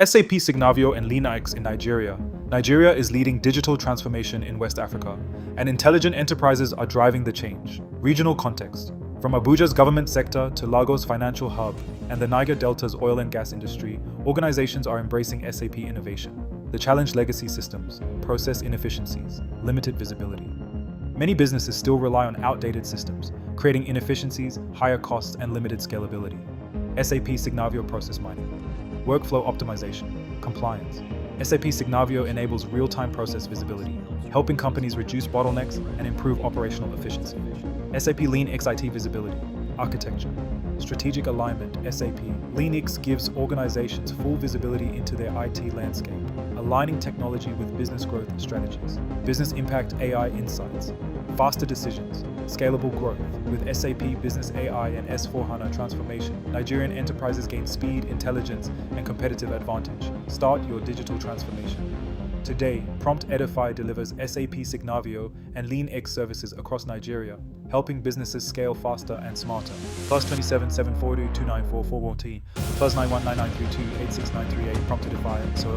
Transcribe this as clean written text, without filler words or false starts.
SAP Signavio and LeanIX in Nigeria. Nigeria is leading digital transformation in West Africa, and intelligent enterprises are driving the change. Regional context. From Abuja's government sector to Lagos' financial hub and the Niger Delta's oil and gas industry, organizations are embracing SAP innovation. The challenge legacy systems, process inefficiencies, limited visibility. Many businesses still rely on outdated systems, creating inefficiencies, higher costs, and limited scalability. SAP Signavio process mining. Workflow optimization, compliance. SAP Signavio enables real-time process visibility, helping companies reduce bottlenecks and improve operational efficiency. SAP LeanIX IT visibility, architecture. Strategic alignment, SAP LeanIX gives organizations full visibility into their IT landscape, aligning technology with business growth strategies. Business impact AI insights, faster decisions, scalable growth. With SAP Business AI and S/4HANA transformation, Nigerian enterprises gain speed, intelligence, and competitive advantage. Start your digital transformation. Today, Prompt Edify delivers SAP Signavio and LeanIX services across Nigeria, helping businesses scale faster and smarter. +27 742 2944 +91 9932 86938 Prompt Edify, so